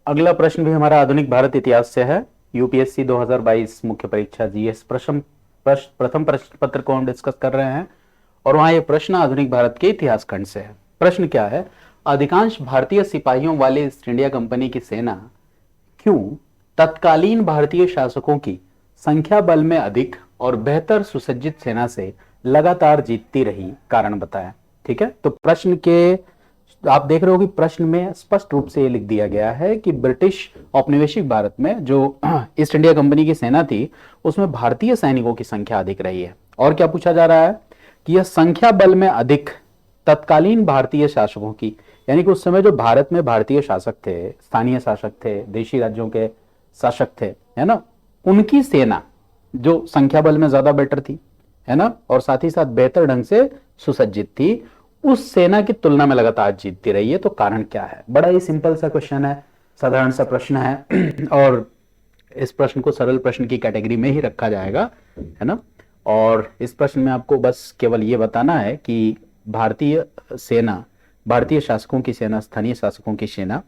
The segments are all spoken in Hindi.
अगला प्रश्न भी हमारा आधुनिक भारत इतिहास से है। यूपीएससी 2022 मुख्य परीक्षा जीएस प्रथम प्रश्न पत्र को हम डिस्कस कर रहे हैं और वहां ये प्रश्न आधुनिक भारत के इतिहास खंड से है। प्रश्न क्या है? अधिकांश भारतीय सिपाहियों वाले ईस्ट इंडिया कंपनी की सेना क्यों तत्कालीन भारतीय शासकों की संख्या बल में अधिक और बेहतर सुसज्जित सेना से लगातार जीतती रही? कारण बताएं। ठीक है, तो प्रश्न के आप देख रहे हो कि प्रश्न में स्पष्ट रूप से ये लिख दिया गया है कि ब्रिटिश औपनिवेशिक भारत में जो ईस्ट इंडिया कंपनी की सेना थी उसमें भारतीय सैनिकों की संख्या अधिक रही है। और क्या पूछा जा रहा है कि यह संख्या बल में अधिक तत्कालीन भारतीय शासकों की, यानी कि उस समय जो भारत में भारतीय शासक थे, स्थानीय शासक थे, देशी राज्यों के शासक थे, है ना, उनकी सेना जो संख्या बल में ज्यादा बेटर थी, है ना, और साथ ही साथ बेहतर ढंग से सुसज्जित थी, उस सेना की तुलना में लगातार जीतती रही है। तो कारण क्या है? बड़ा ही सिंपल सा क्वेश्चन है, साधारण सा प्रश्न है और इस प्रश्न को सरल प्रश्न की कैटेगरी में ही रखा जाएगा, है ना। और इस प्रश्न में आपको बस केवल ये बताना है कि भारतीय सेना, भारतीय शासकों की सेना स्थानीय शासकों की सेना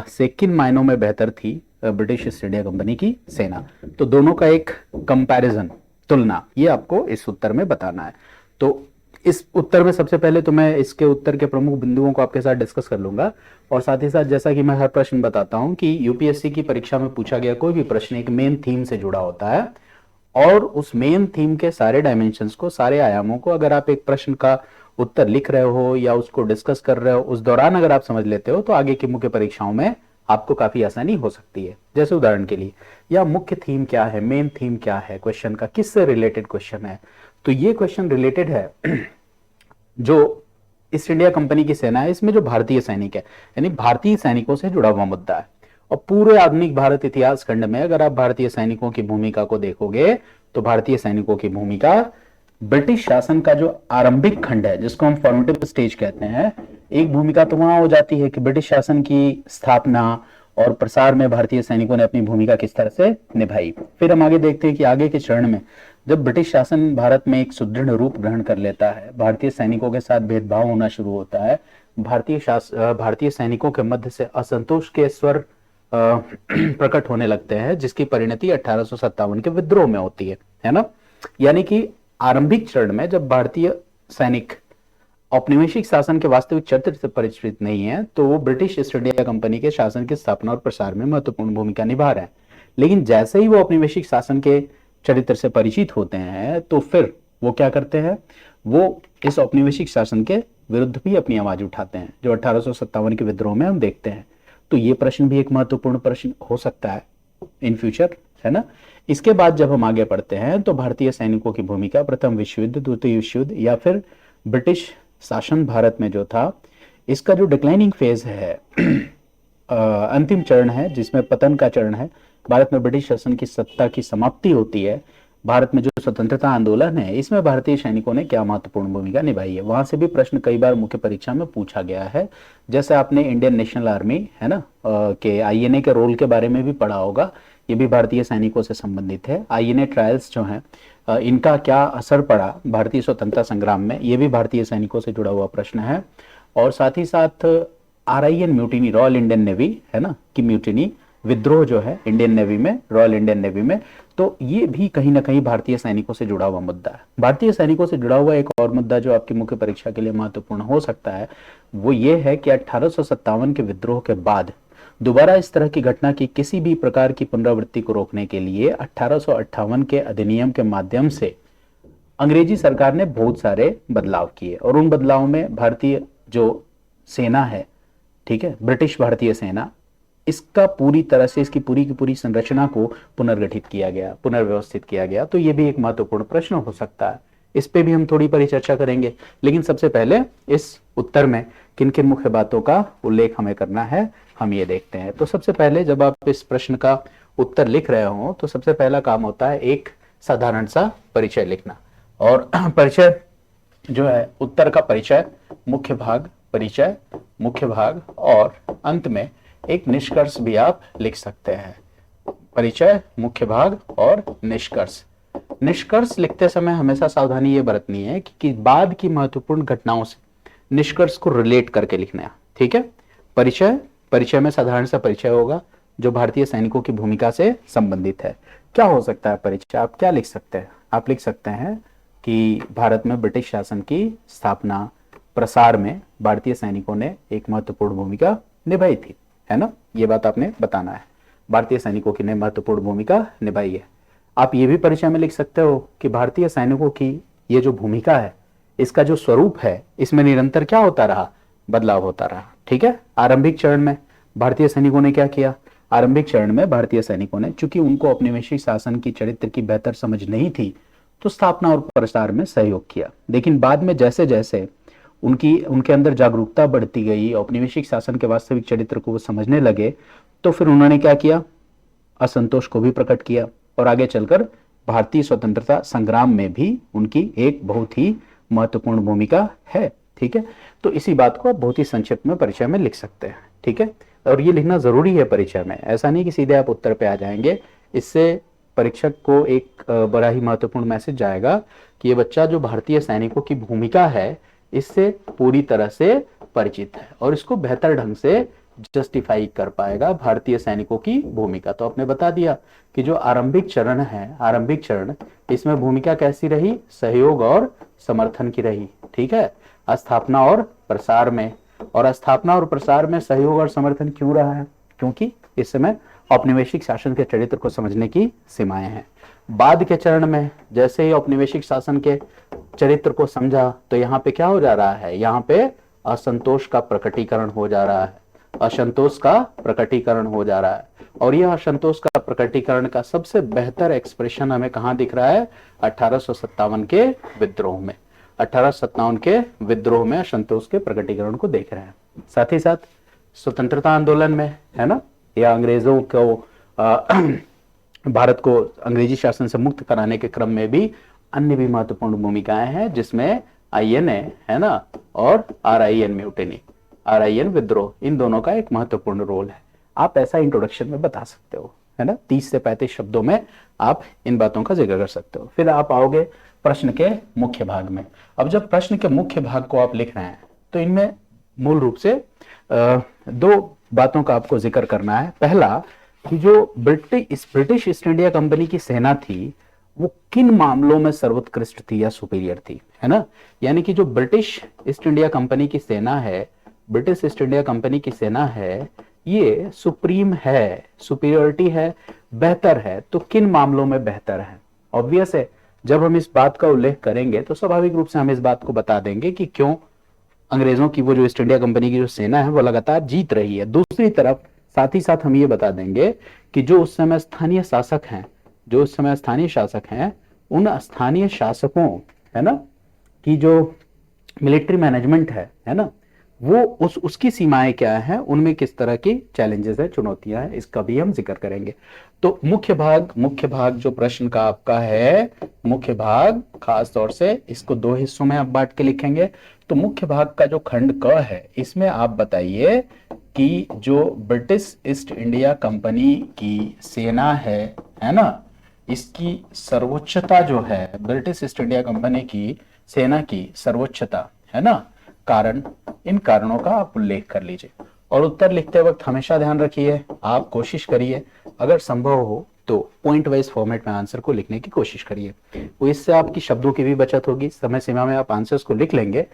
से किन मायनों में बेहतर थी ब्रिटिश ईस्ट इंडिया कंपनी की सेना। तो दोनों का एक कंपैरिजन, तुलना, ये आपको इस उत्तर में बताना है। तो इस उत्तर में सबसे पहले तो मैं इसके उत्तर के प्रमुख बिंदुओं को आपके साथ डिस्कस कर लूंगा और साथ ही साथ जैसा कि मैं हर प्रश्न बताता हूं कि यूपीएससी की परीक्षा में पूछा गया कोई भी प्रश्न एक मेन थीम से जुड़ा होता है और उस मेन थीम के सारे डायमेंशंस को, सारे आयामों को अगर आप एक प्रश्न का उत्तर लिख रहे हो या उसको डिस्कस कर रहे हो, उस दौरान अगर आप समझ लेते हो तो आगे की मुख्य परीक्षाओं में आपको काफी आसानी हो सकती है। जैसे उदाहरण के लिए, या मुख्य थीम क्या है, मेन थीम क्या है क्वेश्चन का, किससे रिलेटेड क्वेश्चन है। तो ये क्वेश्चन रिलेटेड है जो ईस्ट इंडिया कंपनी की सेना है, इसमें जो भारतीय सैनिक है, यानी भारतीय सैनिकों से जुड़ा हुआ मुद्दा है। और पूरे आधुनिक भारत इतिहास खंड में अगर आप भारतीय सैनिकों की भूमिका को देखोगे तो भारतीय सैनिकों की भूमिका ब्रिटिश शासन का जो आरंभिक खंड है, जिसको हम फॉर्मेटिव स्टेज कहते हैं, एक भूमिका तो वहां हो जाती है कि ब्रिटिश शासन की स्थापना और प्रसार में भारतीय सैनिकों ने अपनी भूमिका किस तरह से निभाई। फिर हम आगे देखते हैं कि आगे के चरण में जब ब्रिटिश शासन भारत में एक सुदृढ़ रूप ग्रहण कर लेता है, भारतीय सैनिकों के साथ भेदभाव होना शुरू होता है, भारतीय सैनिकों के मध्य से असंतोष के स्वर प्रकट होने लगते हैं, जिसकी परिणति 1857 के विद्रोह में होती है ना। यानी कि आरंभिक चरण में जब भारतीय सैनिक औपनिवेशिक शासन के वास्तविक चरित्र से परिचित नहीं है तो वो ब्रिटिश ईस्ट इंडिया कंपनी के शासन की स्थापना और प्रसार में महत्वपूर्ण भूमिका निभा रहे हैं। लेकिन जैसे ही वो औपनिवेशिक शासन के चरित्र से परिचित होते हैं तो फिर वो क्या करते हैं, वो इस औपनिवेशिक शासन के विरुद्ध भी अपनी आवाज उठाते हैं, जो 1857 के विद्रोह में हम देखते हैं। तो ये प्रश्न भी एक महत्वपूर्ण प्रश्न हो सकता है इन फ्यूचर, है ना। इसके बाद जब हम आगे बढ़ते हैं तो भारतीय सैनिकों की भूमिका प्रथम विश्व युद्ध, द्वितीय विश्व युद्ध या फिर ब्रिटिश शासन भारत में जो था, इसका जो डिक्लाइनिंग फेज है अंतिम चरण है, जिसमें पतन का चरण है, भारत में ब्रिटिश शासन की सत्ता की समाप्ति होती है, भारत में जो स्वतंत्रता आंदोलन है, इसमें भारतीय सैनिकों ने क्या महत्वपूर्ण भूमिका निभाई है। वहां से भी प्रश्न कई बार मुख्य परीक्षा में पूछा गया है। जैसे आपने इंडियन नेशनल आर्मी, है ना, के आईएनए के रोल के बारे में भी पढ़ा होगा, ये भी भारतीय सैनिकों से संबंधित है। आईएनए ट्रायल्स जो हैं, इनका क्या असर पड़ा भारतीय स्वतंत्रता संग्राम में, ये भी भारतीय सैनिकों से जुड़ा हुआ प्रश्न है। और साथ ही साथ RIN mutiny, royal Indian navy, है ना, की म्यूटिनी, विद्रोह जो है इंडियन नेवी में, रॉयल इंडियन नेवी में, तो ये भी कहीं ना कहीं भारतीय सैनिकों से जुड़ा हुआ मुद्दा है। भारतीय सैनिकों से जुड़ा हुआ एक और मुद्दा जो आपकी मुख्य परीक्षा के लिए महत्वपूर्ण हो सकता है वो ये है कि 1857 के विद्रोह के बाद दोबारा इस तरह की घटना की किसी भी प्रकार की पुनरावृत्ति को रोकने के लिए 1858 के अधिनियम के माध्यम से अंग्रेजी सरकार ने बहुत सारे बदलाव किए और उन बदलावों में भारतीय जो सेना है, ठीक है, ब्रिटिश भारतीय सेना, इसका पूरी तरह से, इसकी पूरी की पूरी संरचना को पुनर्गठित किया गया, पुनर्व्यवस्थित किया गया। तो ये भी एक महत्वपूर्ण प्रश्न हो सकता है, इस पे भी हम थोड़ी परिचर्चा करेंगे। लेकिन सबसे पहले इस उत्तर में किन किन मुख्य बातों का उल्लेख हमें करना है, हम ये देखते हैं। तो सबसे पहले जब आप इस प्रश्न का उत्तर लिख रहे हो तो सबसे पहला काम होता है एक साधारण सा परिचय लिखना। और परिचय जो है, उत्तर का परिचय, मुख्य भाग, परिचय, मुख्य भाग, और अंत में एक निष्कर्ष भी आप लिख सकते हैं। परिचय, मुख्य भाग और निष्कर्ष। निष्कर्ष लिखते समय हमेशा सावधानी ये बरतनी है कि बाद की महत्वपूर्ण घटनाओं से निष्कर्ष को रिलेट करके लिखना है, ठीक है। परिचय, परिचय में साधारण सा परिचय होगा जो भारतीय सैनिकों की भूमिका से संबंधित है। क्या हो सकता है परिचय? आप क्या लिख सकते हैं? आप लिख सकते हैं कि भारत में ब्रिटिश शासन की स्थापना प्रसार में भारतीय सैनिकों ने एक महत्वपूर्ण भूमिका निभाई थी, है ना? ये बात आपने बताना है, भारतीय सैनिकों की ने महत्वपूर्ण भूमिका निभाई है। आप ये भी परिचय में लिख सकते हो कि भारतीय सैनिकों की ये जो भूमिका है, इसका जो स्वरूप है, इसमें निरंतर क्या होता रहा? बदलाव होता रहा। ठीक है। आरंभिक चरण में भारतीय सैनिकों ने क्या किया? आरंभिक चरण में भारतीय सैनिकों ने, चूंकि उनको औपनिवेशिक शासन की चरित्र की बेहतर समझ नहीं थी, तो स्थापना और प्रसार में सहयोग किया। लेकिन बाद में जैसे जैसे उनके अंदर जागरूकता बढ़ती गई, औपनिवेशिक शासन के वास्तविक चरित्र को वो समझने लगे, तो फिर उन्होंने क्या किया? असंतोष को भी प्रकट किया और आगे चलकर भारतीय स्वतंत्रता संग्राम में भी उनकी एक बहुत ही महत्वपूर्ण भूमिका है। ठीक है। तो इसी बात को आप बहुत ही संक्षिप्त में परिचय में लिख सकते हैं। ठीक है। और ये लिखना जरूरी है परिचय में, ऐसा नहीं कि सीधे आप उत्तर पे आ जाएंगे। इससे परीक्षक को एक बड़ा ही महत्वपूर्ण मैसेज जाएगा कि ये बच्चा जो भारतीय सैनिकों की भूमिका है, इससे पूरी तरह से परिचित है और इसको बेहतर ढंग से जस्टिफाई कर पाएगा भारतीय सैनिकों की भूमिका। तो आपने बता दिया कि जो आरंभिक चरण है, आरंभिक चरण, इसमें भूमिका कैसी रही? सहयोग और समर्थन की रही। ठीक है। स्थापना और प्रसार में, और स्थापना और प्रसार में सहयोग और समर्थन क्यों रहा है? क्योंकि इस समय औपनिवेशिक शासन के चरित्र को समझने की सीमाएं हैं। बाद के चरण में जैसे ही औपनिवेशिक शासन के चरित्र को समझा, तो यहाँ पे क्या हो जा रहा है? यहाँ पे असंतोष का प्रकटीकरण हो जा रहा है, असंतोष का प्रकटीकरण हो जा रहा है। और यह असंतोष का प्रकटीकरण का सबसे बेहतर एक्सप्रेशन हमें कहाँ दिख रहा है? 1857 के विद्रोह में। 1857 के विद्रोह में असंतोष के प्रकटीकरण को देख रहे हैं। साथ ही साथ स्वतंत्रता आंदोलन में, है ना, या अंग्रेजों को भारत को अंग्रेजी शासन से मुक्त कराने के क्रम में भी अन्य भी महत्वपूर्ण भूमिकाएं हैं, जिसमें INA, है ना, और RIN म्यूटिनी, RIN विद्रोह, इन दोनों का एक महत्वपूर्ण रोल है। आप ऐसा इंट्रोडक्शन में बता सकते हो, है ना, 30 से 35 शब्दों में आप इन बातों का जिक्र कर सकते हो। फिर आप आओगे प्रश्न के मुख्य भाग में। अब जब प्रश्न के मुख्य भाग को आप लिख रहे हैं, तो इनमें मूल रूप से दो बातों का आपको जिक्र करना है। पहला, कि जो ब्रिटिश ईस्ट इंडिया कंपनी की सेना थी, वो किन मामलों में सर्वोत्कृष्ट थी या सुपीरियर थी, है ना। यानी कि जो ब्रिटिश ईस्ट इंडिया कंपनी की सेना है, ब्रिटिश ईस्ट इंडिया कंपनी की सेना है, ये सुप्रीम है, सुपीरियरिटी है, बेहतर है। तो किन मामलों में बेहतर है? ऑब्वियस है, जब हम इस बात का उल्लेख करेंगे तो स्वाभाविक रूप से हम इस बात को बता देंगे कि क्यों अंग्रेजों की वो जो ईस्ट इंडिया कंपनी की जो सेना है वो लगातार जीत रही है। दूसरी तरफ साथ ही साथ हम ये बता देंगे कि जो उस समय स्थानीय शासक हैं, जो उस समय स्थानीय शासक हैं, उन स्थानीय शासकों, है ना, की जो मिलिट्री मैनेजमेंट है ना, वो उसकी सीमाएं क्या है, उनमें किस तरह की चैलेंजेस है, चुनौतियां हैं, इसका भी हम जिक्र करेंगे। तो मुख्य भाग जो प्रश्न का आपका है, मुख्य भाग खास तौर से इसको दो हिस्सों में आप बांट के लिखेंगे। तो मुख्य भाग का जो खंड क है, इसमें आप बताइए कि जो ब्रिटिश ईस्ट इंडिया कंपनी की सेना है ना, इसकी सर्वोच्चता जो है, ब्रिटिश ईस्ट इंडिया कंपनी की सेना की सर्वोच्चता, है ना, कारण, इन कारणों का आप उल्लेख कर लीजिए। और उत्तर लिखते वक्त हमेशा ध्यान रखिए, आप कोशिश करिए अगर संभव हो तो पॉइंट वाइज फॉर्मेट में आंसर को लिखने की कोशिश करिए। तो इससे आपकी शब्दों की भी बचत होगी, समय सीमा में आप आंसर्स को लिख लेंगे।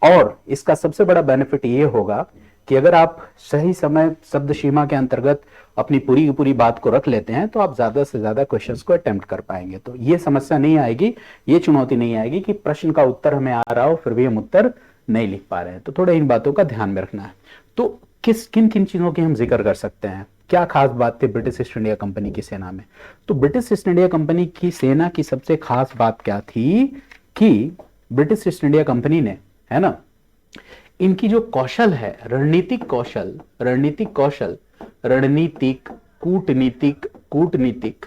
और इसका सबसे बड़ा बेनिफिट ये होगा कि अगर आप सही समय शब्द सीमा के अंतर्गत अपनी पूरी की पूरी बात को रख लेते हैं, तो आप ज्यादा से ज्यादा क्वेश्चंस को अटेम्प्ट कर पाएंगे। तो ये समस्या नहीं आएगी, ये चुनौती नहीं आएगी कि प्रश्न का उत्तर हमें आ रहा हो फिर भी हम उत्तर नहीं लिख पा रहे हैं। तो थोड़ा इन बातों का ध्यान में रखना है। तो किन किन चीजों की हम जिक्र कर सकते हैं? क्या खास बात थी ब्रिटिश ईस्ट इंडिया कंपनी की सेना में? तो ब्रिटिश ईस्ट इंडिया कंपनी की सेना की सबसे खास बात क्या थी कि ब्रिटिश ईस्ट इंडिया कंपनी ने, है ना, इनकी जो कौशल है, रणनीतिक कौशल, रणनीतिक, कूटनीतिक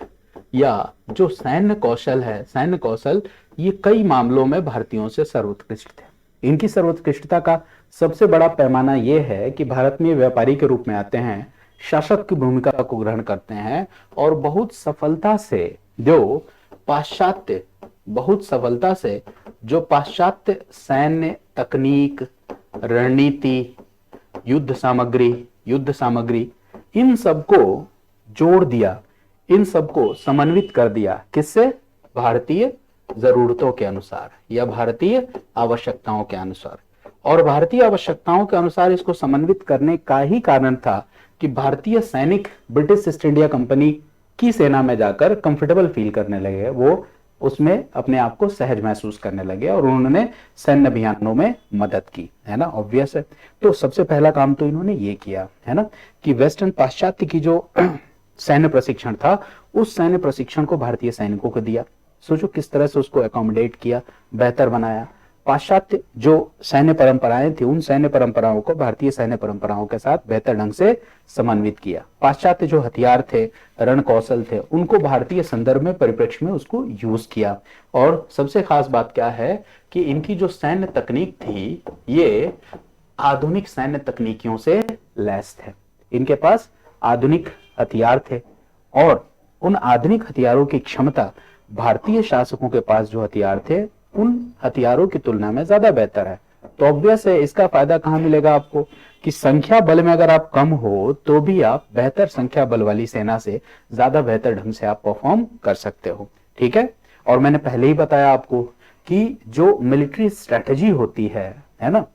या जो सैन्य कौशल है, सैन्य कौशल, ये कई मामलों में भारतीयों से सर्वोत्कृष्ट थे। इनकी सर्वोत्कृष्टता का सबसे बड़ा पैमाना यह है कि भारत में व्यापारी के रूप में आते हैं, शासक की भूमिका को ग्रहण करते हैं और बहुत सफलता से जो पाश्चात्य सैन्य तकनीक, रणनीति, युद्ध सामग्री, युद्ध सामग्री, इन सबको जोड़ दिया, इन सबको समन्वित कर दिया। किससे? भारतीय जरूरतों के अनुसार या भारतीय आवश्यकताओं के अनुसार। और भारतीय आवश्यकताओं के अनुसार इसको समन्वित करने का ही कारण था कि भारतीय सैनिक ब्रिटिश ईस्ट इंडिया कंपनी की सेना में जाकर कंफर्टेबल फील करने लगे, वो उसमें अपने आप को सहज महसूस करने लगे और उन्होंने सैन्य अभियानों में मदद की, है ना, ऑब्वियस है। तो सबसे पहला काम तो इन्होंने ये किया, है ना, कि वेस्टर्न पाश्चात्य की जो सैन्य प्रशिक्षण था, उस सैन्य प्रशिक्षण को भारतीय सैनिकों को दिया। सोचो किस तरह से उसको एकोमोडेट किया, बेहतर बनाया। पाश्चात्य जो सैन्य परंपराएं थी, उन सैन्य परंपराओं को भारतीय सैन्य परंपराओं के साथ बेहतर ढंग से समन्वित किया। पाश्चात्य जो हथियार थे, रण कौशल थे, उनको भारतीय संदर्भ में, परिप्रेक्ष्य में उसको यूज किया। और सबसे खास बात क्या है कि इनकी जो सैन्य तकनीक थी, ये आधुनिक सैन्य तकनीकियों से लैस थे। इनके पास आधुनिक हथियार थे और उन आधुनिक हथियारों की क्षमता भारतीय शासकों के पास जो हथियार थे, उन हथियारों की तुलना में ज्यादा बेहतर है। तो ऑब्वियस है, इसका फायदा कहां मिलेगा आपको कि संख्या बल में अगर आप कम हो तो भी आप बेहतर संख्या बल वाली सेना से ज्यादा बेहतर ढंग से आप परफॉर्म कर सकते हो। ठीक है। और मैंने पहले ही बताया आपको कि जो मिलिट्री स्ट्रेटेजी होती है ना,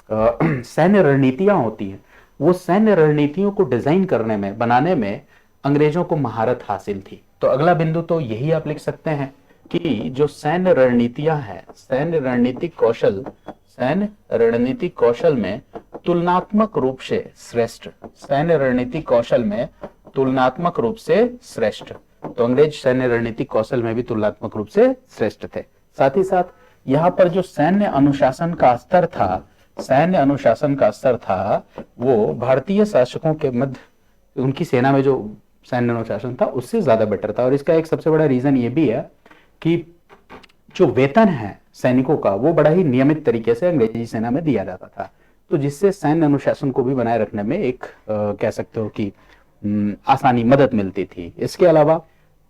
सैन्य रणनीतियां होती हैं, वो सैन्य रणनीतियों को डिजाइन करने में, बनाने में अंग्रेजों को महारत हासिल थी। तो अगला बिंदु तो यही आप लिख सकते हैं कि जो सैन्य रणनीतियां हैं, सैन्य रणनीतिक कौशल में तुलनात्मक रूप से श्रेष्ठ, सैन्य रणनीतिक कौशल में तुलनात्मक रूप से श्रेष्ठ। तो अंग्रेज सैन्य रणनीतिक कौशल में भी तुलनात्मक रूप से श्रेष्ठ थे। साथ ही साथ यहाँ पर जो सैन्य अनुशासन का स्तर था, वो भारतीय शासकों के मध्य, उनकी सेना में जो सैन्य अनुशासन था उससे ज्यादा बेटर था। और इसका एक सबसे बड़ा रीजन ये भी है कि जो वेतन है सैनिकों का, वो बड़ा ही नियमित तरीके से अंग्रेजी सेना में दिया जाता था, तो जिससे सैन्य अनुशासन को भी बनाए रखने में एक कह सकते हो कि आसानी, मदद मिलती थी। इसके अलावा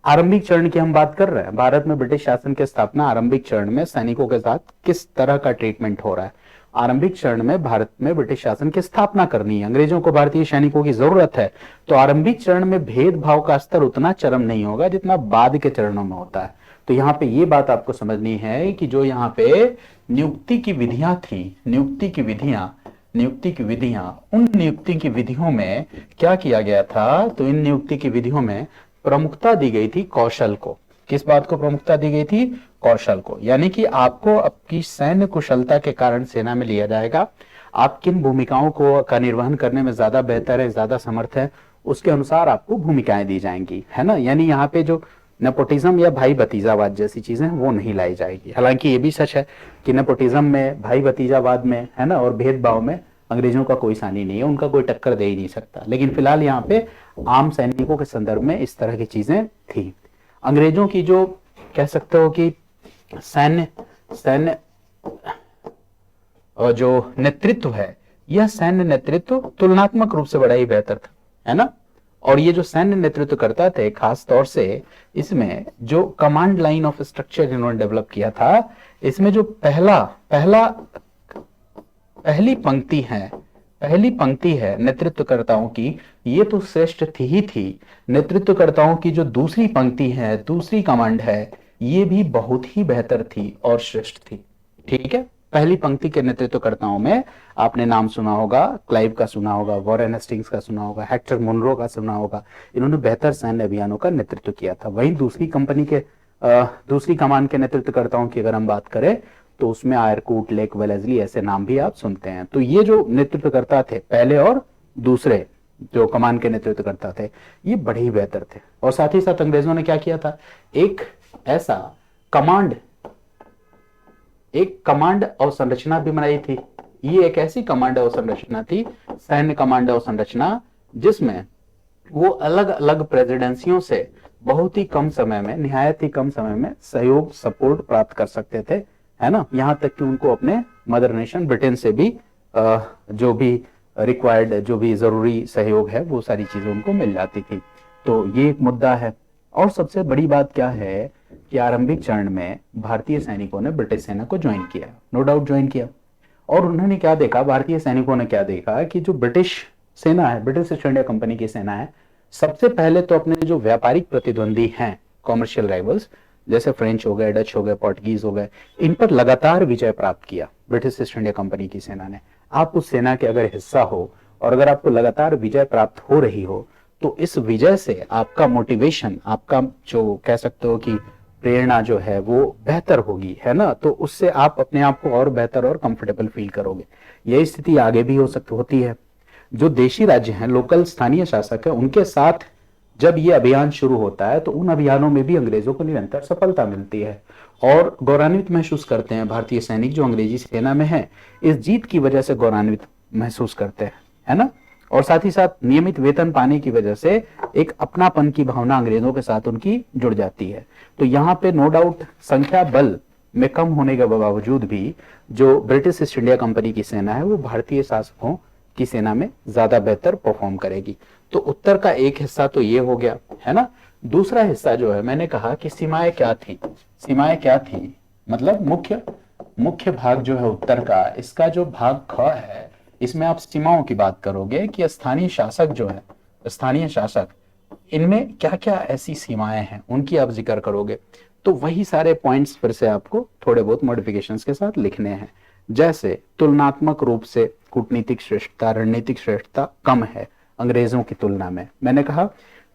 आरंभिक चरण की हम बात कर रहे हैं, भारत में ब्रिटिश शासन की स्थापना आरंभिक चरण में सैनिकों के साथ किस तरह का ट्रीटमेंट हो रहा है। आरंभिक चरण में भारत में ब्रिटिश शासन की स्थापना करनी है, अंग्रेजों को भारतीय सैनिकों की जरूरत है, तो आरंभिक चरण में भेदभाव का स्तर उतना चरम नहीं होगा जितना बाद के चरणों में होता है। तो यहाँ पे ये बात आपको समझनी है कि जो यहाँ पे नियुक्ति की विधियां थी, नियुक्ति की विधियां, उन नियुक्ति की विधियों में क्या किया गया था, तो इन नियुक्ति की विधियों में प्रमुखता दी गई थी कौशल को। किस बात को प्रमुखता दी गई थी? कौशल को। यानी कि आपको आपकी सैन्य कुशलता के कारण सेना में लिया जाएगा, आप किन भूमिकाओं को का निर्वहन करने में ज्यादा बेहतर है, ज्यादा समर्थ है, उसके अनुसार आपको भूमिकाएं दी जाएंगी, है ना। यानी यहाँ पे जो नेपोटिज्म या भाई भतीजावाद जैसी चीजें वो नहीं लाई जाएगी। हालांकि ये भी सच है कि नेपोटिज्म में, भाई भतीजावाद में, है ना, और भेदभाव में अंग्रेजों का कोई सानी नहीं है, उनका कोई टक्कर दे ही नहीं सकता। लेकिन फिलहाल यहाँ पे आम सैनिकों के संदर्भ में इस तरह की चीजें थी। अंग्रेजों की जो कह सकते हो कि सैन्य और जो नेतृत्व है, यह सैन्य नेतृत्व तुलनात्मक रूप से बड़ा ही बेहतर था, है ना। और ये जो सैन्य नेतृत्व करता थे, खास तौर से इसमें जो कमांड लाइन ऑफ स्ट्रक्चर इन्होंने डेवलप किया था, इसमें जो पहली पंक्ति है नेतृत्वकर्ताओं की, ये तो श्रेष्ठ थी ही थी। नेतृत्वकर्ताओं की जो दूसरी पंक्ति है, दूसरी कमांड है, ये भी बहुत ही बेहतर थी और श्रेष्ठ थी। ठीक है। पहली पंक्ति के नेतृत्वकर्ताओं में आपने नाम सुना होगा, क्लाइव का सुना होगा, वॉरेन हेस्टिंग्स का सुना होगा, हेक्टर मुनरो का सुना होगा। इन्होंने बेहतर सैन्य अभियानों का नेतृत्व किया था। वहीं दूसरी कमान के नेतृत्वकर्ताओं की अगर हम बात करें तो उसमें आयरकूट, लेक वेलेस्ली ऐसे नाम भी आप सुनते हैं। तो ये जो नेतृत्वकर्ता थे, पहले और दूसरे जो कमान के नेतृत्वकर्ता थे, ये बड़े ही बेहतर थे। और साथ ही साथ अंग्रेजों ने क्या किया था, एक कमांड अवसंरचना भी बनाई थी। ये एक ऐसी कमांड अवसंरचना थी, सैन्य कमांड अवसंरचना, जिसमें वो अलग अलग प्रेसिडेंसियों से बहुत ही कम समय में, निहायत ही कम समय में सहयोग, सपोर्ट प्राप्त कर सकते थे, है ना। यहां तक कि उनको अपने मदर नेशन ब्रिटेन से भी जो भी रिक्वायर्ड, जो भी जरूरी सहयोग है, वो सारी चीजें उनको मिल जाती थी। तो ये एक मुद्दा है। और सबसे बड़ी बात क्या है कि आरंभिक चरण में भारतीय सैनिकों ने ब्रिटिश सेना को ज्वाइन किया, नो डाउट ज्वाइन किया। और उन्होंने क्या देखा, भारतीय सैनिकों ने क्या देखा कि जो ब्रिटिश सेना है, ब्रिटिश ईस्ट इंडिया कंपनी की सेना है, सबसे पहले तो अपने जो व्यापारिक प्रतिद्वंदी हैं, कॉमर्शियल राइवल्स, जैसे फ्रेंच हो गए, डच हो गए, पोर्टुगीज हो गए, इन पर लगातार विजय प्राप्त किया ब्रिटिश ईस्ट इंडिया कंपनी की सेना ने। आप उस सेना के अगर हिस्सा हो और अगर आपको लगातार विजय प्राप्त हो रही हो, तो इस विजय से आपका मोटिवेशन, आपका जो कह सकते हो कि प्रेरणा जो है वो बेहतर होगी, है ना। तो उससे आप अपने आप को और बेहतर और कंफर्टेबल फील करोगे। यही स्थिति आगे भी हो सकती होती है। जो देशी राज्य हैं, लोकल स्थानीय शासक है, उनके साथ जब ये अभियान शुरू होता है तो उन अभियानों में भी अंग्रेजों को निरंतर सफलता मिलती है और गौरवान्वित महसूस करते हैं भारतीय सैनिक जो अंग्रेजी सेना में है, इस जीत की वजह से गौरवान्वित महसूस करते हैं, है ना। और साथ ही साथ नियमित वेतन पाने की वजह से एक अपनापन की भावना अंग्रेजों के साथ उनकी जुड़ जाती है। तो यहाँ पे नो डाउट संख्या बल में कम होने के बावजूद भी जो ब्रिटिश ईस्ट इंडिया कंपनी की सेना है वो भारतीय शासकों की सेना में ज्यादा बेहतर परफॉर्म करेगी। तो उत्तर का एक हिस्सा तो ये हो गया, है ना। दूसरा हिस्सा जो है, मैंने कहा कि सीमाएं क्या थी, सीमाएं क्या थी, मतलब मुख्य भाग जो है उत्तर का, इसका जो भाग ख है, इसमें आप सीमाओं की बात करोगे कि स्थानीय शासक जो है, स्थानीय शासक, इनमें क्या क्या ऐसी सीमाएं हैं उनकी आप जिक्र करोगे। तो वही सारे पॉइंट्स फिर से आपको थोड़े बहुत मॉडिफिकेशंस के साथ लिखने हैं। जैसे तुलनात्मक रूप से कूटनीतिक श्रेष्ठता, रणनीतिक श्रेष्ठता कम है अंग्रेजों की तुलना में। मैंने कहा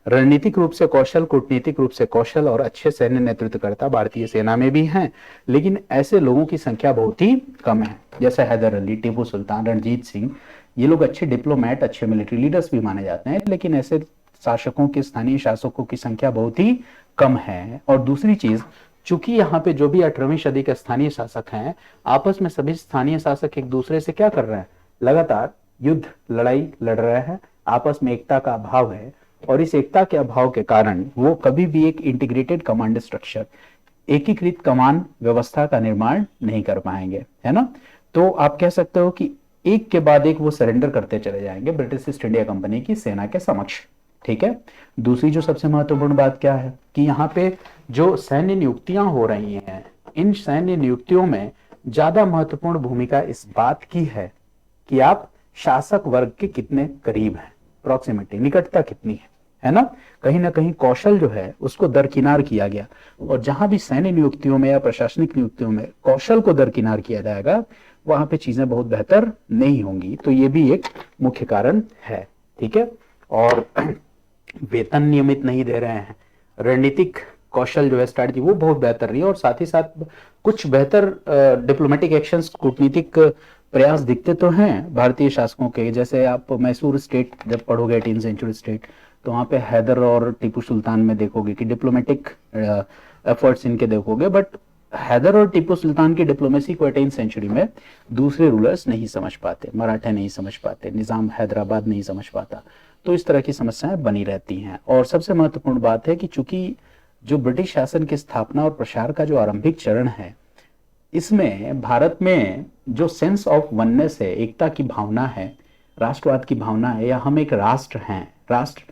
रणनीतिक रूप से कौशल, कूटनीतिक रूप से कौशल और अच्छे सैन्य नेतृत्वकर्ता भारतीय सेना में भी हैं, लेकिन ऐसे लोगों की संख्या बहुत ही कम है। जैसे हैदर अली, टीपू सुल्तान, रणजीत सिंह, ये लोग अच्छे डिप्लोमेट, अच्छे मिलिट्री लीडर्स भी माने जाते हैं, लेकिन ऐसे शासकों के, स्थानीय शासकों की संख्या बहुत ही कम है। और दूसरी चीज, चूंकि यहाँ पे जो भी 18वीं सदी के स्थानीय शासक हैं, आपस में सभी स्थानीय शासक एक दूसरे से क्या कर रहे हैं, लगातार युद्ध, लड़ाई लड़ रहे हैं, आपस में एकता का अभाव है। और इस एकता के अभाव के कारण वो कभी भी एक इंटीग्रेटेड कमांड स्ट्रक्चर, एकीकृत कमान व्यवस्था का निर्माण नहीं कर पाएंगे, है ना। तो आप कह सकते हो कि एक के बाद एक वो सरेंडर करते चले जाएंगे ब्रिटिश ईस्ट इंडिया कंपनी की सेना के समक्ष, ठीक है। दूसरी जो सबसे महत्वपूर्ण बात क्या है कि यहाँ पे जो सैन्य नियुक्तियां हो रही हैं, इन सैन्य नियुक्तियों में ज्यादा महत्वपूर्ण भूमिका इस बात की है कि आप शासक वर्ग के कितने करीब हैं, प्रॉक्सिमिटी, निकटता कितनी है ना। कहीं ना कहीं कौशल जो है उसको दरकिनार किया गया, और जहां भी सैन्य नियुक्तियों में या प्रशासनिक नियुक्तियों में कौशल को दरकिनार किया जाएगा, वहां पे चीजें बहुत बेहतर नहीं होंगी। तो ये भी एक मुख्य कारण है, ठीक है। और वेतन नियमित नहीं दे रहे हैं, रणनीतिक कौशल जो है, स्ट्रैटेजी, वो बहुत बेहतर रही है। और साथ ही साथ कुछ बेहतर डिप्लोमेटिक एक्शंस, कूटनीतिक प्रयास दिखते तो हैं भारतीय शासकों के। जैसे आप मैसूर स्टेट जब पढ़ोगे, 18वीं सेंचुरी स्टेट, तो वहां पे हैदर और टीपू सुल्तान में देखोगे कि डिप्लोमेटिक एफर्ट्स इनके देखोगे, बट हैदर और टीपू सुल्तान की डिप्लोमेसी को 18वीं सेंचुरी में दूसरे रूलर्स नहीं समझ पाते, मराठे नहीं समझ पाते, निजाम हैदराबाद नहीं समझ पाता। तो इस तरह की समस्याएं बनी रहती हैं। और सबसे महत्वपूर्ण बात है कि चूंकि जो ब्रिटिश शासन की स्थापना और प्रसार का जो आरंभिक चरण है, इसमें भारत में जो सेंस ऑफ वननेस है, एकता की भावना है, राष्ट्रवाद की भावना है, या हम एक राष्ट्र हैं, राष्ट्र,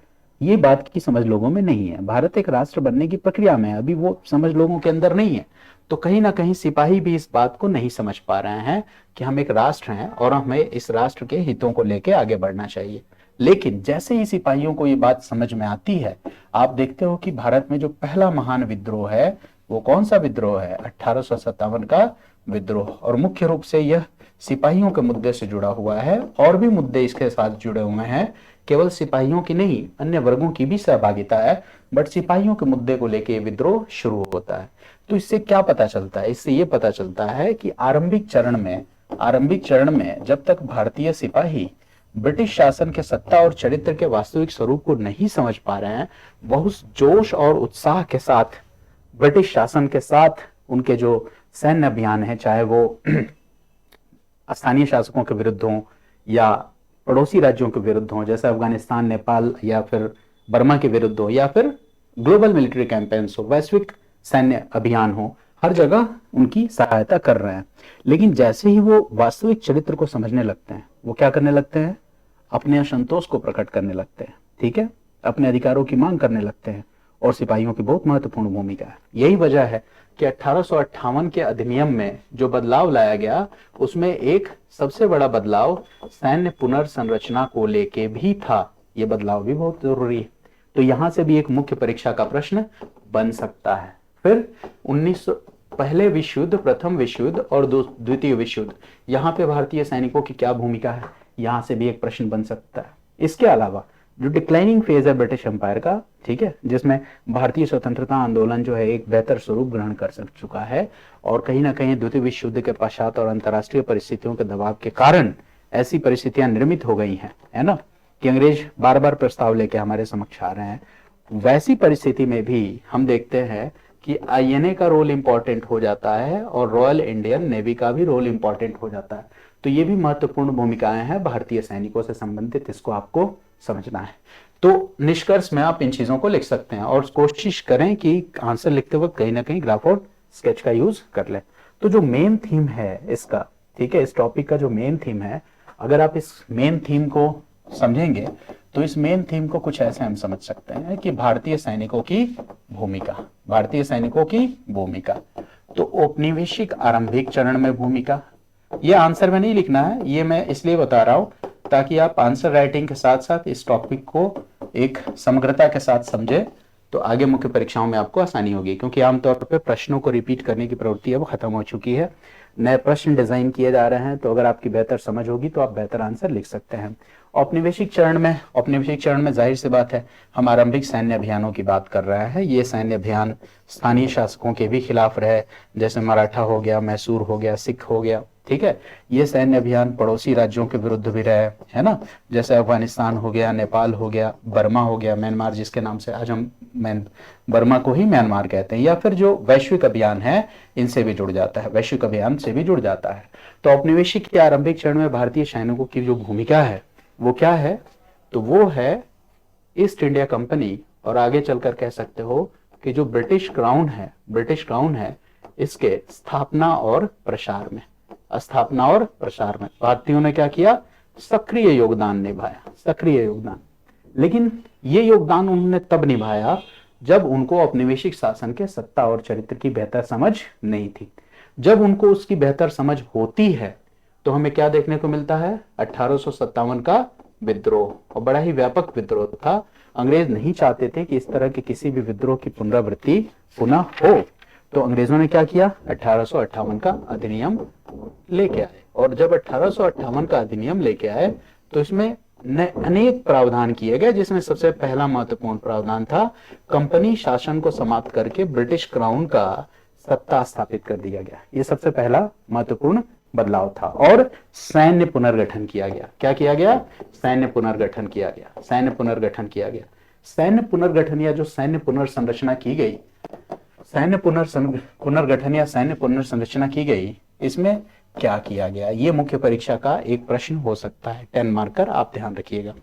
ये बात की समझ लोगों में नहीं है। भारत एक राष्ट्र बनने की प्रक्रिया में है, अभी वो समझ लोगों के अंदर नहीं है। तो कहीं ना कहीं सिपाही भी इस बात को नहीं समझ पा रहे हैं कि हम एक राष्ट्र हैं और हमें इस राष्ट्र के हितों को लेकर आगे बढ़ना चाहिए। लेकिन जैसे ही सिपाहियों को ये बात समझ में आती है, आप देखते हो कि भारत में जो पहला महान विद्रोह है, वो कौन सा विद्रोह है, 1857 का विद्रोह। और मुख्य रूप से यह सिपाहियों के मुद्दे से जुड़ा हुआ है, और भी मुद्दे इसके साथ जुड़े हुए हैं, केवल सिपाहियों की नहीं, अन्य वर्गों की भी सहभागिता है, बट सिपाहियों के मुद्दे को लेकर विद्रोह शुरू होता है। तो इससे क्या पता चलता है, इससे ये पता चलता है कि आरंभिक चरण में जब तक भारतीय सिपाही ब्रिटिश शासन के सत्ता और चरित्र के वास्तविक स्वरूप को नहीं समझ पा रहे हैं, बहुत जोश और उत्साह के साथ ब्रिटिश शासन के साथ उनके जो सैन्य अभियान है, चाहे वो स्थानीय शासकों के विरुद्ध हो या पड़ोसी राज्यों के विरुद्ध हो, जैसे अफगानिस्तान, नेपाल या फिर बर्मा के विरुद्ध हो, या फिर ग्लोबल मिलिट्री कैंपेन्स हो, वैश्विक सैन्य अभियान हो, हर जगह उनकी सहायता कर रहे हैं। लेकिन जैसे ही वो वास्तविक चरित्र को समझने लगते हैं, वो क्या करने लगते हैं, अपने असंतोष को प्रकट करने लगते हैं, ठीक है, अपने अधिकारों की मांग करने लगते हैं। और सिपाहियों की बहुत महत्वपूर्ण भूमिका है। यही वजह है कि 1858 के अधिनियम में जो बदलाव लाया गया उसमें एक सबसे बड़ा बदलाव सैन्य पुनर्संरचना को लेके भी था। ये बदलाव भी बहुत जरूरी है। तो यहां से भी एक मुख्य परीक्षा का प्रश्न बन सकता है। फिर 1900 पहले विश्व युद्ध, प्रथम विश्व युद्ध और द्वितीय विश्व युद्ध, यहाँ पे भारतीय सैनिकों की क्या भूमिका है, यहाँ से भी एक प्रश्न बन सकता है। इसके अलावा जो डिक्लाइनिंग फेज है ब्रिटिश एम्पायर का, ठीक है, जिसमें भारतीय स्वतंत्रता आंदोलन जो है एक बेहतर स्वरूप ग्रहण कर चुका है और कहीं ना कहीं द्वितीय विश्व युद्ध के पश्चात और अंतर्राष्ट्रीय परिस्थितियों के दबाव के कारण ऐसी परिस्थितियां निर्मित हो गई हैं, है ना, कि अंग्रेज बार बार प्रस्ताव लेके हमारे समक्ष आ रहे हैं। वैसी परिस्थिति में भी हम देखते हैं कि आईएनए का रोल इंपॉर्टेंट हो जाता है और रॉयल इंडियन नेवी का भी रोल इंपॉर्टेंट हो जाता है। तो ये भी महत्वपूर्ण भूमिकाएं हैं भारतीय सैनिकों से संबंधित, इसको आपको समझना है। तो निष्कर्ष में आप इन चीजों को लिख सकते हैं और कोशिश करें कि आंसर लिखते वक्त कहीं ना कहीं ग्राफ और स्केच का यूज कर लें। तो जो मेन थीम है इसका, ठीक है, इस टॉपिक का जो मेन थीम है, अगर आप इस मेन थीम को समझेंगे तो इस मेन थीम को कुछ ऐसे हम समझ सकते हैं कि भारतीय सैनिकों की भूमिका, भारतीय सैनिकों की भूमिका। तो औपनिवेशिक आरंभिक चरण में भूमिका, ये आंसर में नहीं लिखना है, ये मैं इसलिए बता रहा हूं ताकि आप आंसर राइटिंग के साथ साथ इस टॉपिक को एक समग्रता के साथ समझे, तो आगे मुख्य परीक्षाओं में आपको आसानी होगी। क्योंकि आमतौर पर प्रश्नों को रिपीट करने की प्रवृत्ति अब खत्म हो चुकी है, नए प्रश्न डिजाइन किए जा रहे हैं। तो अगर आपकी बेहतर समझ होगी तो आप बेहतर आंसर लिख सकते हैं। औपनिवेशिक चरण में जाहिर सी बात है हम आरंभिक सैन्य अभियानों की बात कर रहे हैं। ये सैन्य अभियान स्थानीय शासकों के भी खिलाफ रहे, जैसे मराठा हो गया, मैसूर हो गया, सिख हो गया, ठीक है। ये सैन्य अभियान पड़ोसी राज्यों के विरुद्ध भी रहे, है ना, जैसे अफगानिस्तान हो गया, नेपाल हो गया, बर्मा हो गया, म्यांमार, जिसके नाम से आज हम बर्मा को ही म्यांमार कहते हैं, या फिर जो वैश्विक अभियान है इनसे भी जुड़ जाता है, वैश्विक अभियान से भी जुड़ जाता है। तो औपनिवेशिक के आरंभिक चरण में भारतीय सैनिकों की जो भूमिका है वो क्या है, तो वो है ईस्ट इंडिया कंपनी, और आगे चलकर कह सकते हो कि जो ब्रिटिश क्राउन है इसके स्थापना और प्रसार में, भारतीयों ने क्या किया, सक्रिय योगदान निभाया, सक्रिय योगदान। लेकिन ये योगदान उन्होंने तब निभाया जब उनको औपनिवेशिक शासन के सत्ता और चरित्र की बेहतर समझ नहीं थी। जब उनको उसकी बेहतर समझ होती है तो हमें क्या देखने को मिलता है, 1857 का विद्रोह, और बड़ा ही व्यापक विद्रोह था। अंग्रेज नहीं चाहते थे कि इस तरह के किसी भी विद्रोह की पुनरावृत्ति पुनः हो। तो अंग्रेजों ने क्या किया, 1858 का अधिनियम लेके आए, और जब 1858 का अधिनियम लेके आए तो इसमें अनेक प्रावधान किए गए, जिसमें सबसे पहला महत्वपूर्ण प्रावधान था कंपनी शासन को समाप्त करके ब्रिटिश क्राउन का सत्ता स्थापित कर दिया गया। ये सबसे पहला महत्वपूर्ण बदलाव था। और सैन्य पुनर्गठन किया गया। क्या किया गया, सैन्य पुनर्गठन किया गया, सैन्य पुनर्गठन किया गया। सैन्य पुनर्गठन या जो सैन्य पुनर्संरचना की गई, सैन्य पुनर्गठन या सैन्य पुनर्संरचना की गई, इसमें क्या किया गया, ये मुख्य परीक्षा का एक प्रश्न हो सकता है। 10 मार्कर आप ध्यान रखिएगा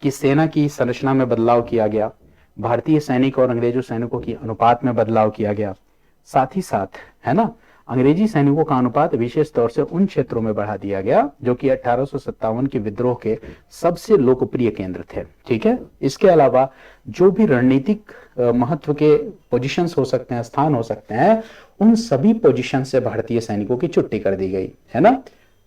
कि सेना की संरचना में बदलाव किया गया, भारतीय सैनिक और अंग्रेजों सैनिकों की अनुपात में बदलाव किया गया, साथ ही साथ, है ना, अंग्रेजी सैनिकों का अनुपात विशेष तौर से उन क्षेत्रों में बढ़ा दिया गया जो कि 1857 के विद्रोह के सबसे लोकप्रिय केंद्र थे, ठीक है। इसके अलावा जो भी रणनीतिक महत्व के पोजीशंस हो सकते हैं, स्थान हो सकते हैं, उन सभी पोजीशन से भारतीय सैनिकों की छुट्टी कर दी गई, है ना।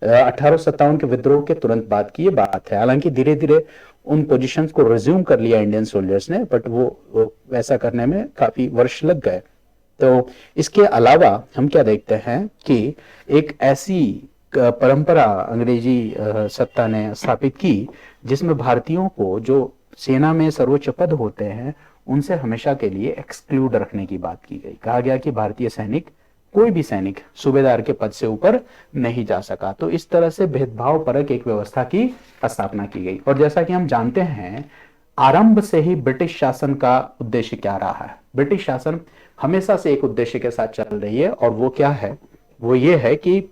1857 के विद्रोह के तुरंत बाद की ये बात है। हालांकि धीरे धीरे उन पोजीशंस को रिज्यूम कर लिया इंडियन सोल्जर्स ने, बट वो वैसा करने में काफी वर्ष लग गए। तो इसके अलावा हम क्या देखते हैं कि एक ऐसी परंपरा अंग्रेजी सत्ता ने स्थापित की जिसमें भारतीयों को जो सेना में सर्वोच्च पद होते हैं उनसे हमेशा के लिए एक्सक्लूड रखने की बात की गई। कहा गया कि भारतीय सैनिक, कोई भी सैनिक सूबेदार के पद से ऊपर नहीं जा सका। तो इस तरह से भेदभाव परक एक व्यवस्था की स्थापना की गई। और जैसा कि हम जानते हैं, आरंभ से ही ब्रिटिश शासन का उद्देश्य क्या रहा है, ब्रिटिश शासन हमेशा से एक उद्देश्य के साथ चल रही है, और वो क्या है, वो ये है कि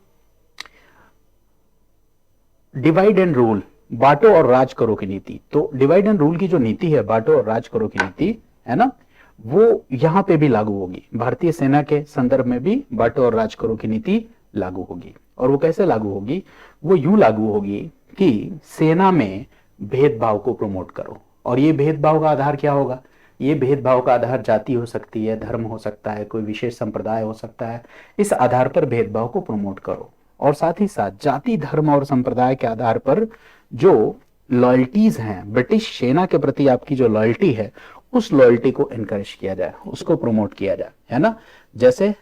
डिवाइड एंड रूल, बांटो और राज करो की नीति। तो डिवाइड एंड रूल की जो नीति है, बांटो और राज करो की नीति, है ना, वो यहां पे भी लागू होगी। भारतीय सेना के संदर्भ में भी बांटो और राज करो की नीति लागू होगी। और वो कैसे लागू होगी, वो यूं लागू होगी कि सेना में भेदभाव को प्रमोट करो। और ये भेदभाव का आधार क्या होगा, ये भेदभाव का आधार जाति हो सकती है, धर्म हो सकता है, कोई विशेष संप्रदाय हो सकता है, इस आधार पर भेदभाव को प्रमोट करो। और साथ ही साथ जाति, धर्म और संप्रदाय के आधार पर जो लॉयल्टीज हैं, ब्रिटिश सेना के प्रति आपकी जो लॉयल्टी है, उस लॉयल्टी को एनकरेज किया जाए, उसको प्रमोट किया जाए, है ना। जैसे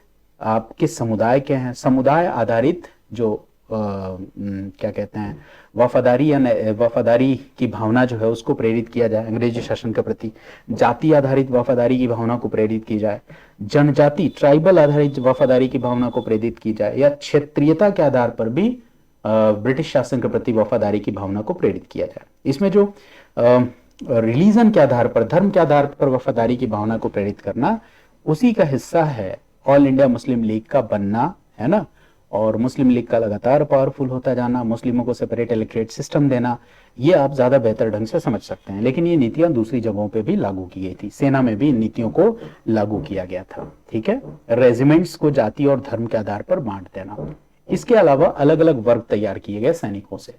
आप किस समुदाय के हैं, समुदाय आधारित जो क्या कहते हैं, वफादारी या वफादारी की भावना जो है उसको प्रेरित किया जाए अंग्रेजी शासन के प्रति। जाति आधारित वफादारी की भावना को प्रेरित की जाए, जनजाति ट्राइबल आधारित वफादारी की भावना को प्रेरित की जाए, या क्षेत्रीयता के आधार पर भी ब्रिटिश शासन के प्रति वफादारी की भावना को प्रेरित किया जाए। इसमें जो रिलीजन के आधार पर, धर्म के आधार पर वफादारी की भावना को प्रेरित करना, उसी का हिस्सा है ऑल इंडिया मुस्लिम लीग का बनना, है ना। और मुस्लिम लीग का लगातार पावरफुल होता जाना, मुस्लिमों को सेपरेट इलेक्टोरेट सिस्टम देना, ये आप ज्यादा बेहतर ढंग से समझ सकते हैं। लेकिन ये नीतियां दूसरी जगहों पे भी लागू की गई थी, सेना में भी इन नीतियों को लागू किया गया था, ठीक है। रेजिमेंट्स को जाति और धर्म के आधार पर बांट देना। इसके अलावा अलग अलग वर्ग तैयार किए गए सैनिकों से।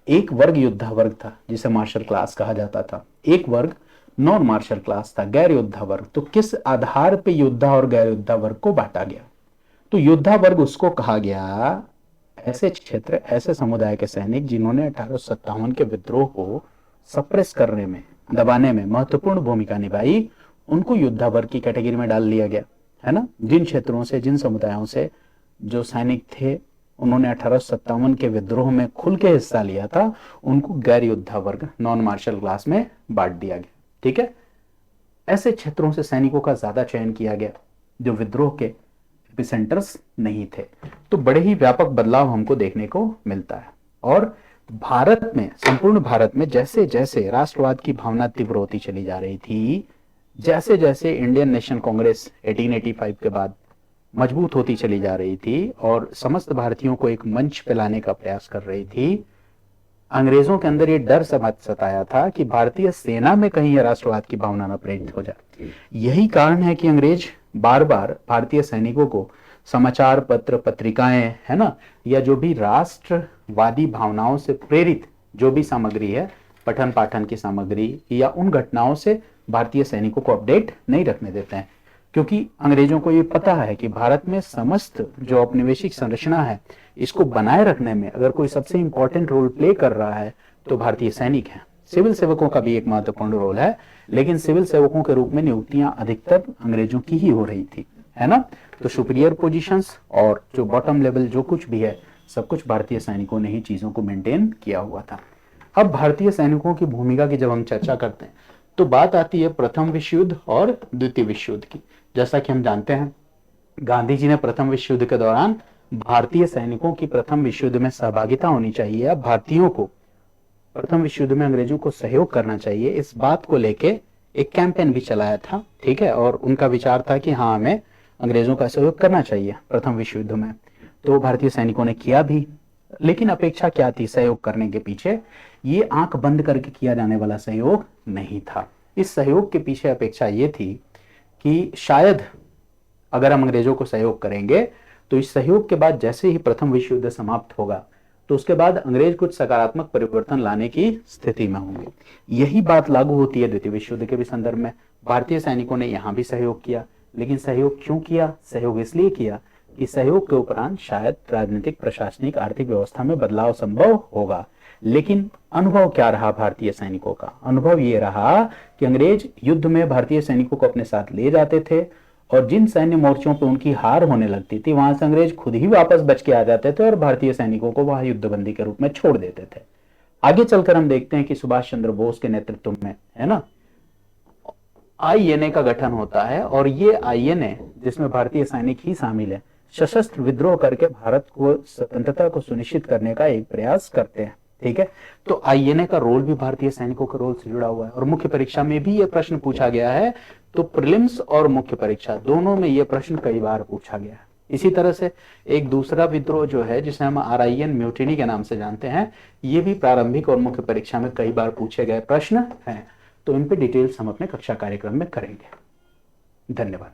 एक वर्ग योद्धा वर्ग था जिसे मार्शल क्लास कहा जाता था, एक वर्ग नॉन मार्शल क्लास था, गैर योद्धा वर्ग। तो किस आधार पर योद्धा और गैर योद्धा वर्ग को बांटा गया? तो योद्धा वर्ग उसको कहा गया, ऐसे क्षेत्र, ऐसे समुदाय के सैनिक जिन्होंने 1857 के विद्रोह को सप्रेस करने में, दबाने में महत्वपूर्ण भूमिका निभाई, उनको योद्धा वर्ग की कैटेगरी में डाल लिया गया, है ना। जिन क्षेत्रों से, जिन समुदायों से जो सैनिक थे उन्होंने 1857 के विद्रोह में खुल के हिस्सा लिया था, उनको गैर योद्धा वर्ग, नॉन मार्शल क्लास में बांट दिया गया, ठीक है। ऐसे क्षेत्रों से सैनिकों का ज्यादा चयन किया गया जो विद्रोह के एपिसेंटर्स नहीं थे। तो बड़े ही व्यापक बदलाव हमको देखने को मिलता है। और भारत में, संपूर्ण भारत में जैसे जैसे राष्ट्रवाद की भावना तीव्र होती चली जा रही थी, जैसे जैसे इंडियन नेशनल कांग्रेस 1885 के बाद मजबूत होती चली जा रही थी और समस्त भारतीयों को एक मंच पे लाने का प्रयास कर रही थी, अंग्रेजों के अंदर ये डर सताया था कि भारतीय सेना में कहीं राष्ट्रवाद की भावना न प्रेरित हो जाए। यही कारण है कि अंग्रेज बार बार भारतीय सैनिकों को समाचार पत्र, पत्रिकाएं, है ना, या जो भी राष्ट्रवादी भावनाओं से प्रेरित जो भी सामग्री है, पठन पाठन की सामग्री या उन घटनाओं से भारतीय सैनिकों को अपडेट नहीं रखने देते हैं। क्योंकि अंग्रेजों को ये पता है कि भारत में समस्त जो औपनिवेशिक संरचना है, इसको बनाए रखने में अगर कोई सबसे इंपॉर्टेंट रोल प्ले कर रहा है तो भारतीय सैनिक हैं। सिविल सेवकों का भी एक महत्वपूर्ण रोल है, लेकिन सिविल सेवकों के रूप में नियुक्तियां अधिकतर अंग्रेजों की ही हो रही थी, है ना। तो सुपीरियर पोजीशंस और जो बॉटम लेवल जो कुछ भी है, सब कुछ भारतीय सैनिकों ने ही चीजों को मेंटेन किया हुआ था। अब भारतीय सैनिकों की भूमिका की जब हम चर्चा करते हैं तो बात आती है प्रथम विश्व युद्ध और द्वितीय विश्व युद्ध की। जैसा कि हम जानते हैं, गांधी जी ने प्रथम विश्व युद्ध के दौरान भारतीय सैनिकों की प्रथम विश्व युद्ध में सहभागिता होनी चाहिए, अब भारतीयों को प्रथम विश्व युद्ध में अंग्रेजों को सहयोग करना चाहिए, इस बात को लेके एक कैंपेन भी चलाया था, ठीक है। और उनका विचार था कि हाँ, हमें अंग्रेजों का सहयोग करना चाहिए प्रथम विश्व युद्ध में। तो भारतीय सैनिकों ने किया भी, लेकिन अपेक्षा क्या थी सहयोग करने के पीछे? ये आंख बंद करके किया जाने वाला सहयोग नहीं था। इस सहयोग के पीछे अपेक्षा ये थी कि शायद अगर हम अंग्रेजों को सहयोग करेंगे तो इस सहयोग के बाद जैसे ही प्रथम विश्व युद्ध समाप्त होगा तो उसके बाद अंग्रेज कुछ सकारात्मक परिवर्तन लाने की स्थिति में होंगे। यही बात लागू होती है द्वितीय विश्व युद्ध के भी संदर्भ में। भारतीय सैनिकों ने यहां भी सहयोग किया, लेकिन सहयोग क्यों किया? सहयोग इसलिए किया कि सहयोग के उपरांत शायद राजनीतिक, प्रशासनिक, आर्थिक व्यवस्था में बदलाव संभव होगा। लेकिन अनुभव क्या रहा भारतीय सैनिकों का? अनुभव ये रहा कि अंग्रेज युद्ध में भारतीय सैनिकों को अपने साथ ले जाते थे और जिन सैन्य मोर्चों पे उनकी हार होने लगती थी वहां से अंग्रेज खुद ही वापस बच के आ जाते थे और भारतीय सैनिकों को वहां युद्धबंदी के रूप में छोड़ देते थे। आगे चलकर हम देखते हैं कि सुभाष चंद्र बोस के नेतृत्व में, है ना, आईएनए का गठन होता है और ये आईएनए, जिसमें भारतीय सैनिक ही शामिल है, सशस्त्र विद्रोह करके भारत को स्वतंत्रता को सुनिश्चित करने का एक प्रयास करते हैं, ठीक है। तो आईएनए का रोल भी भारतीय सैनिकों के रोल से जुड़ा हुआ है और मुख्य परीक्षा में भी यह प्रश्न पूछा गया है। तो प्रीलिम्स और मुख्य परीक्षा दोनों में यह प्रश्न कई बार पूछा गया है। इसी तरह से एक दूसरा विद्रोह जो है, जिसे हम RIN म्यूटिनी के नाम से जानते हैं, ये भी प्रारंभिक और मुख्य परीक्षा में कई बार पूछे गए प्रश्न हैं। तो इन पे डिटेल्स हम अपने कक्षा कार्यक्रम में करेंगे। धन्यवाद।